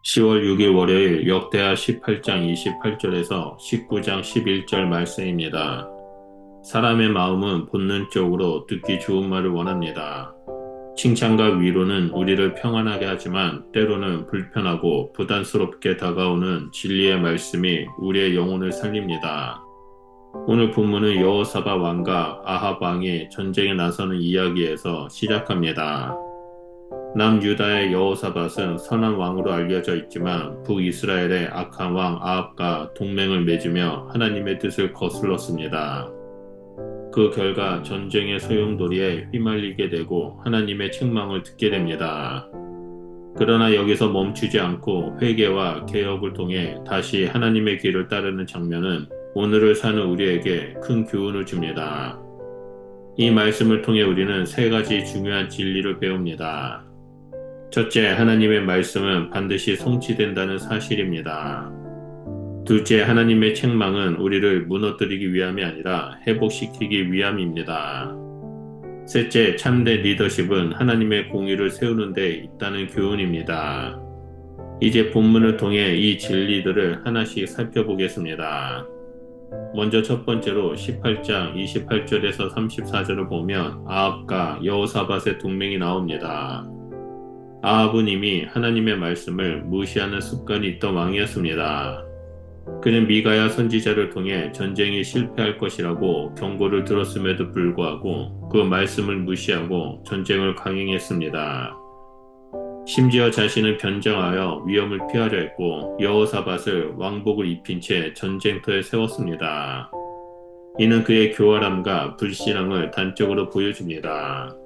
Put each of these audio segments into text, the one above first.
10월 6일 월요일 역대하 18장 28절에서 19장 11절 말씀입니다. 사람의 마음은 본능적으로 듣기 좋은 말을 원합니다. 칭찬과 위로는 우리를 평안하게 하지만 때로는 불편하고 부담스럽게 다가오는 진리의 말씀이 우리의 영혼을 살립니다. 오늘 본문은 여호사밧 왕과 아합 왕이 전쟁에 나서는 이야기에서 시작합니다. 남유다의 여호사밧은 선한 왕으로 알려져 있지만 북이스라엘의 악한 왕 아합과 동맹을 맺으며 하나님의 뜻을 거슬렀습니다. 그 결과 전쟁의 소용돌이에 휘말리게 되고 하나님의 책망을 듣게 됩니다. 그러나 여기서 멈추지 않고 회개와 개혁을 통해 다시 하나님의 길을 따르는 장면은 오늘을 사는 우리에게 큰 교훈을 줍니다. 이 말씀을 통해 우리는 세 가지 중요한 진리를 배웁니다. 첫째, 하나님의 말씀은 반드시 성취된다는 사실입니다. 둘째, 하나님의 책망은 우리를 무너뜨리기 위함이 아니라 회복시키기 위함입니다. 셋째, 참된 리더십은 하나님의 공의를 세우는 데 있다는 교훈입니다. 이제 본문을 통해 이 진리들을 하나씩 살펴보겠습니다. 먼저 첫 번째로 18장 28절에서 34절을 보면 아합과 여호사밧의 동맹이 나옵니다. 아합은 이미 하나님의 말씀을 무시하는 습관이 있던 왕이었습니다. 그는 미가야 선지자를 통해 전쟁이 실패할 것이라고 경고를 들었음에도 불구하고 그 말씀을 무시하고 전쟁을 강행했습니다. 심지어 자신은 변장하여 위험을 피하려 했고 여호사밧을 왕복을 입힌 채 전쟁터에 세웠습니다. 이는 그의 교활함과 불신앙을 단적으로 보여줍니다.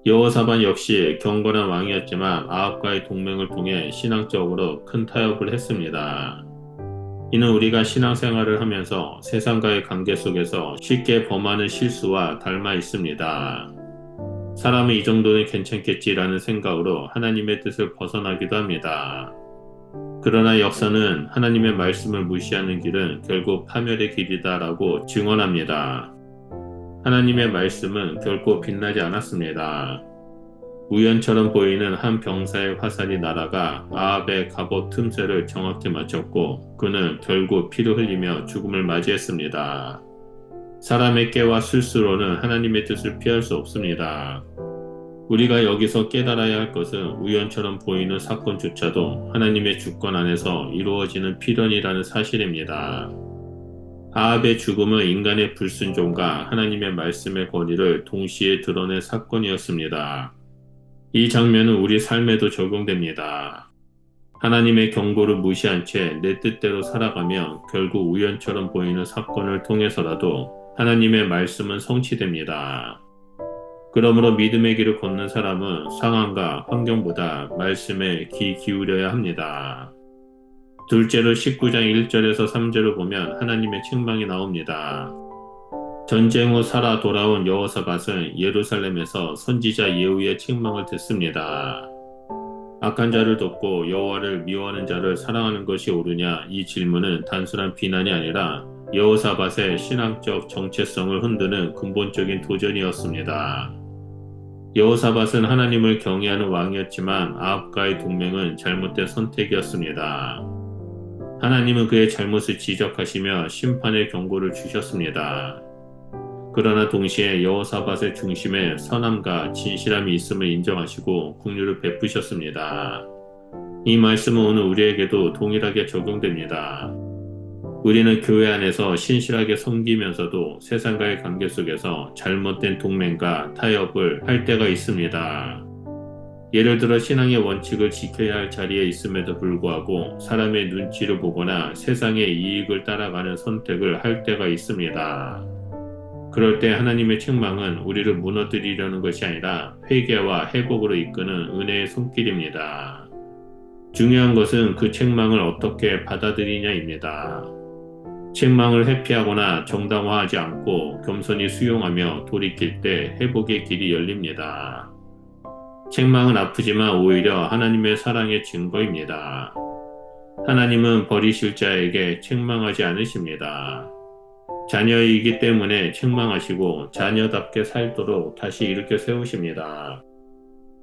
여호사밧 역시 경건한 왕이었지만 아합과의 동맹을 통해 신앙적으로 큰 타협을 했습니다. 이는 우리가 신앙생활을 하면서 세상과의 관계 속에서 쉽게 범하는 실수와 닮아 있습니다. 사람은 이 정도는 괜찮겠지라는 생각으로 하나님의 뜻을 벗어나기도 합니다. 그러나 역사는 하나님의 말씀을 무시하는 길은 결국 파멸의 길이다라고 증언합니다. 하나님의 말씀은 결코 빛나지 않았습니다. 우연처럼 보이는 한 병사의 화살이 날아가 아합의 갑옷 틈새를 정확히 맞췄고 그는 결국 피를 흘리며 죽음을 맞이했습니다. 사람의 깨와 실수로는 하나님의 뜻을 피할 수 없습니다. 우리가 여기서 깨달아야 할 것은 우연처럼 보이는 사건조차도 하나님의 주권 안에서 이루어지는 필연이라는 사실입니다. 아합의 죽음은 인간의 불순종과 하나님의 말씀의 권위를 동시에 드러낸 사건이었습니다. 이 장면은 우리 삶에도 적용됩니다. 하나님의 경고를 무시한 채 내 뜻대로 살아가면 결국 우연처럼 보이는 사건을 통해서라도 하나님의 말씀은 성취됩니다. 그러므로 믿음의 길을 걷는 사람은 상황과 환경보다 말씀에 귀 기울여야 합니다. 둘째로 19장 1절에서 3절을 보면 하나님의 책망이 나옵니다. 전쟁 후 살아 돌아온 여호사밧은 예루살렘에서 선지자 예후의 책망을 듣습니다. 악한 자를 돕고 여호와를 미워하는 자를 사랑하는 것이 옳으냐, 이 질문은 단순한 비난이 아니라 여호사밧의 신앙적 정체성을 흔드는 근본적인 도전이었습니다. 여호사밧은 하나님을 경외하는 왕이었지만 아합과의 동맹은 잘못된 선택이었습니다. 하나님은 그의 잘못을 지적하시며 심판의 경고를 주셨습니다. 그러나 동시에 여호사밧의 중심에 선함과 진실함이 있음을 인정하시고 긍휼을 베푸셨습니다. 이 말씀은 오늘 우리에게도 동일하게 적용됩니다. 우리는 교회 안에서 신실하게 섬기면서도 세상과의 관계 속에서 잘못된 동맹과 타협을 할 때가 있습니다. 예를 들어 신앙의 원칙을 지켜야 할 자리에 있음에도 불구하고 사람의 눈치를 보거나 세상의 이익을 따라가는 선택을 할 때가 있습니다. 그럴 때 하나님의 책망은 우리를 무너뜨리려는 것이 아니라 회개와 회복으로 이끄는 은혜의 손길입니다. 중요한 것은 그 책망을 어떻게 받아들이냐입니다. 책망을 회피하거나 정당화하지 않고 겸손히 수용하며 돌이킬 때 회복의 길이 열립니다. 책망은 아프지만 오히려 하나님의 사랑의 증거입니다. 하나님은 버리실 자에게 책망하지 않으십니다. 자녀이기 때문에 책망하시고 자녀답게 살도록 다시 일으켜 세우십니다.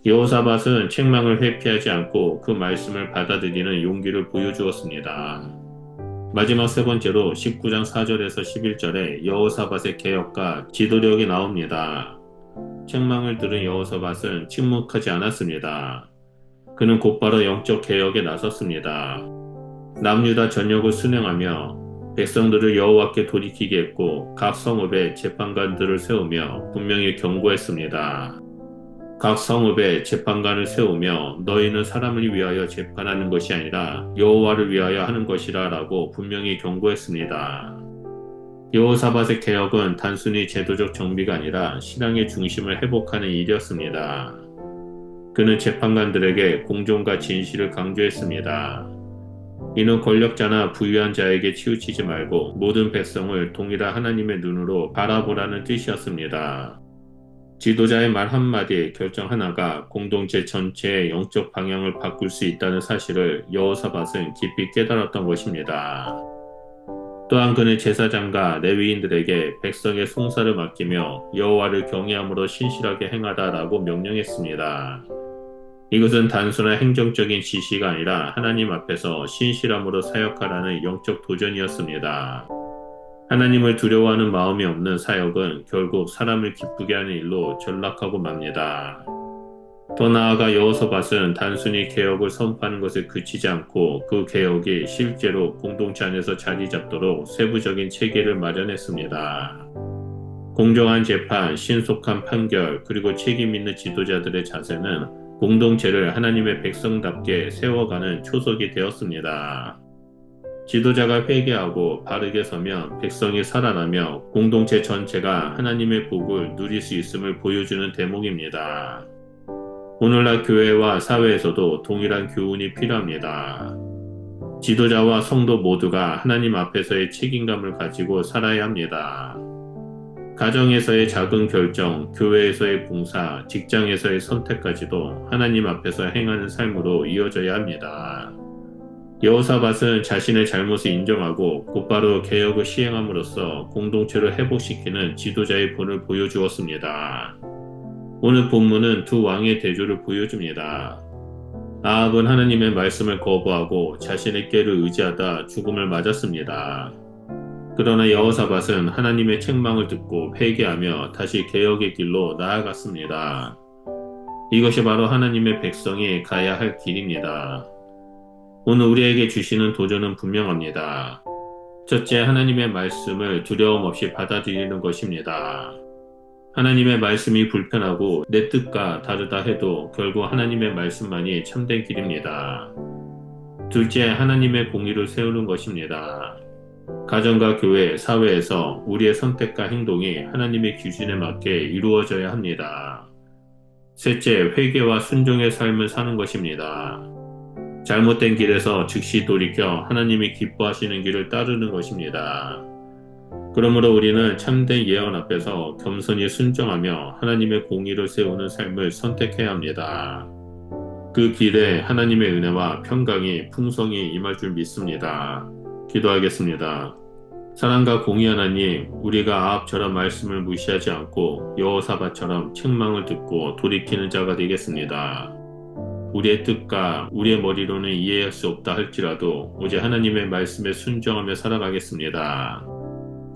여호사밧은 책망을 회피하지 않고 그 말씀을 받아들이는 용기를 보여주었습니다. 마지막 세 번째로 19장 4절에서 11절에 여호사밧의 개혁과 지도력이 나옵니다. 책망을 들은 여호사밧은 침묵하지 않았습니다. 그는 곧바로 영적 개혁에 나섰습니다. 남유다 전역을 순행하며 백성들을 여호와께 돌이키게 했고 각 성읍에 재판관들을 세우며 분명히 경고했습니다. 각 성읍에 재판관을 세우며 너희는 사람을 위하여 재판하는 것이 아니라 여호와를 위하여 하는 것이라 라고 분명히 경고했습니다. 여호사밧의 개혁은 단순히 제도적 정비가 아니라 신앙의 중심을 회복하는 일이었습니다. 그는 재판관들에게 공정과 진실을 강조했습니다. 이는 권력자나 부유한 자에게 치우치지 말고 모든 백성을 동일한 하나님의 눈으로 바라보라는 뜻이었습니다. 지도자의 말 한마디, 결정 하나가 공동체 전체의 영적 방향을 바꿀 수 있다는 사실을 여호사밧은 깊이 깨달았던 것입니다. 또한 그는 제사장과 레위인들에게 백성의 송사를 맡기며 여호와를 경외함으로 신실하게 행하다라고 명령했습니다. 이것은 단순한 행정적인 지시가 아니라 하나님 앞에서 신실함으로 사역하라는 영적 도전이었습니다. 하나님을 두려워하는 마음이 없는 사역은 결국 사람을 기쁘게 하는 일로 전락하고 맙니다. 더 나아가 여호사밧은 단순히 개혁을 선포하는 것에 그치지 않고 그 개혁이 실제로 공동체 안에서 자리 잡도록 세부적인 체계를 마련했습니다. 공정한 재판, 신속한 판결, 그리고 책임 있는 지도자들의 자세는 공동체를 하나님의 백성답게 세워가는 초석이 되었습니다. 지도자가 회개하고 바르게 서면 백성이 살아나며 공동체 전체가 하나님의 복을 누릴 수 있음을 보여주는 대목입니다. 오늘날 교회와 사회에서도 동일한 교훈이 필요합니다. 지도자와 성도 모두가 하나님 앞에서의 책임감을 가지고 살아야 합니다. 가정에서의 작은 결정, 교회에서의 봉사, 직장에서의 선택까지도 하나님 앞에서 행하는 삶으로 이어져야 합니다. 여호사밧은 자신의 잘못을 인정하고 곧바로 개혁을 시행함으로써 공동체를 회복시키는 지도자의 본을 보여주었습니다. 오늘 본문은 두 왕의 대조를 보여줍니다. 아합은 하나님의 말씀을 거부하고 자신의 꾀를 의지하다 죽음을 맞았습니다. 그러나 여호사밧은 하나님의 책망을 듣고 회개하며 다시 개혁의 길로 나아갔습니다. 이것이 바로 하나님의 백성이 가야 할 길입니다. 오늘 우리에게 주시는 도전은 분명합니다. 첫째, 하나님의 말씀을 두려움 없이 받아들이는 것입니다. 하나님의 말씀이 불편하고 내 뜻과 다르다 해도 결국 하나님의 말씀만이 참된 길입니다. 둘째, 하나님의 공의를 세우는 것입니다. 가정과 교회, 사회에서 우리의 선택과 행동이 하나님의 기준에 맞게 이루어져야 합니다. 셋째, 회개와 순종의 삶을 사는 것입니다. 잘못된 길에서 즉시 돌이켜 하나님이 기뻐하시는 길을 따르는 것입니다. 그러므로 우리는 참된 예언 앞에서 겸손히 순종하며 하나님의 공의를 세우는 삶을 선택해야 합니다. 그 길에 하나님의 은혜와 평강이 풍성히 임할 줄 믿습니다. 기도하겠습니다. 사랑과 공의 하나님, 우리가 아합처럼 말씀을 무시하지 않고 여호사밧처럼 책망을 듣고 돌이키는 자가 되겠습니다. 우리의 뜻과 우리의 머리로는 이해할 수 없다 할지라도 오직 하나님의 말씀에 순종하며 살아가겠습니다.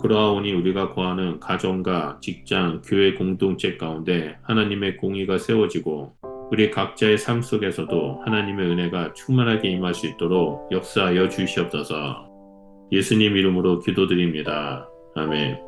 그러하오니 우리가 거하는 가정과 직장, 교회 공동체 가운데 하나님의 공의가 세워지고 우리 각자의 삶 속에서도 하나님의 은혜가 충만하게 임할 수 있도록 역사하여 주시옵소서. 예수님 이름으로 기도드립니다. 아멘.